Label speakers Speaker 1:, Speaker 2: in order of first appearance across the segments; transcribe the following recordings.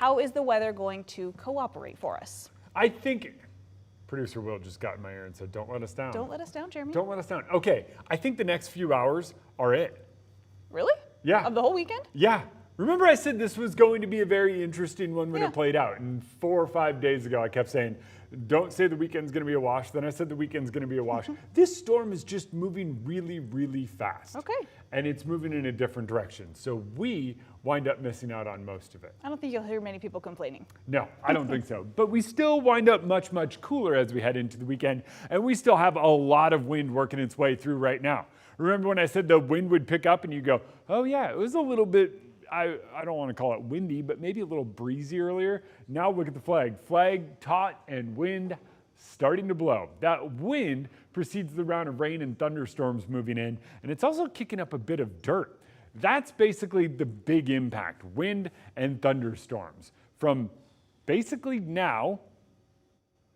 Speaker 1: how is the weather going to cooperate for us?
Speaker 2: I think producer Will just got in my ear and said, don't let us down.
Speaker 1: Don't let us down, Jeremy.
Speaker 2: Don't let us down. Okay, I think the next few hours are it.
Speaker 1: Really?
Speaker 2: Yeah.
Speaker 1: Of the whole weekend?
Speaker 2: Yeah. Remember I said this was going to be a very interesting one when it played out. And 4 or 5 days ago, I kept saying, don't say the weekend's going to be a wash. Then I said the weekend's going to be a wash. This storm is just moving really, really fast.
Speaker 1: Okay.
Speaker 2: And it's moving in a different direction. So we wind up missing out on most of it.
Speaker 1: I don't think you'll hear many people complaining.
Speaker 2: No, I don't think so. But we still wind up much, much cooler as we head into the weekend. And we still have a lot of wind working its way through right now. Remember when I said the wind would pick up and you go, oh yeah, it was a little bit, I don't want to call it windy, but maybe a little breezy earlier. Now look at the flag. Flag, taut, and wind starting to blow. That wind precedes the round of rain and thunderstorms moving in, and it's also kicking up a bit of dirt. That's basically the big impact, wind and thunderstorms, from basically now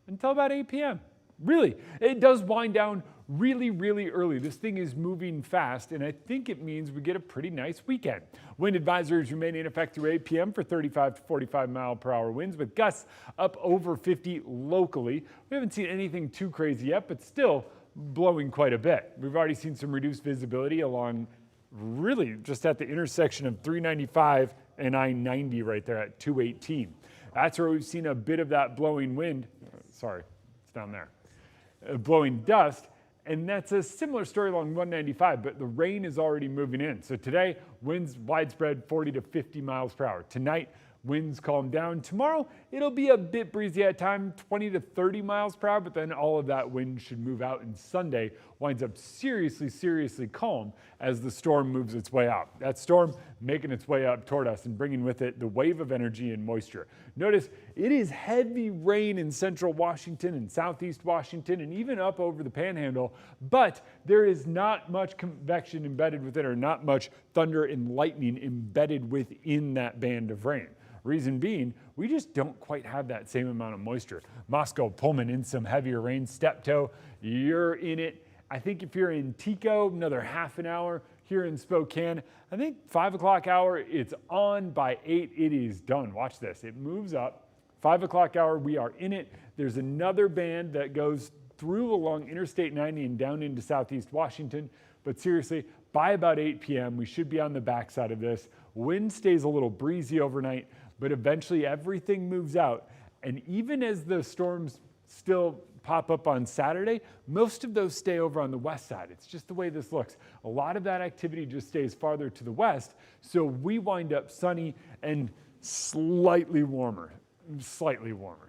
Speaker 2: until about 8 p.m. Really, it does wind down really, really early. This thing is moving fast, and I think it means we get a pretty nice weekend. Wind advisories remain in effect through 8 p.m. for 35 to 45 mile per hour winds, with gusts up over 50 locally. We haven't seen anything too crazy yet, but still blowing quite a bit. We've already seen some reduced visibility along really just at the intersection of 395 and I-90 right there at 218. That's where we've seen a bit of that blowing wind. Sorry, it's down there. Blowing dust. And that's a similar story along 195, but the rain is already moving in. So today, winds widespread 40 to 50 miles per hour. Tonight, winds calm down. Tomorrow, it'll be a bit breezy at times, 20 to 30 miles per hour, but then all of that wind should move out, and Sunday winds up seriously, seriously calm as the storm moves its way out. That storm making its way up toward us and bringing with it the wave of energy and moisture. Notice it is heavy rain in central Washington and southeast Washington and even up over the Panhandle, but there is not much convection embedded within, or not much thunder and lightning embedded within that band of rain. Reason being, we just don't quite have that same amount of moisture. Moscow, Pullman in some heavier rain. Steptoe, you're in it. I think if you're in Tico, another half an hour. Here in Spokane, I think 5 o'clock hour, it's on. By 8, it is done. Watch this. It moves up. 5 o'clock hour, we are in it. There's another band that goes through along Interstate 90 and down into southeast Washington. But seriously, by about 8 p.m., we should be on the backside of this. Wind stays a little breezy overnight, but eventually everything moves out. And even as the storms still pop up on Saturday, most of those stay over on the west side. It's just the way this looks. A lot of that activity just stays farther to the west, so we wind up sunny and slightly warmer.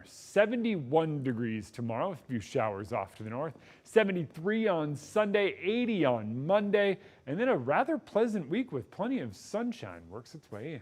Speaker 2: 71 degrees tomorrow, a few showers off to the north. 73 on Sunday, 80 on Monday, and then a rather pleasant week with plenty of sunshine works its way in.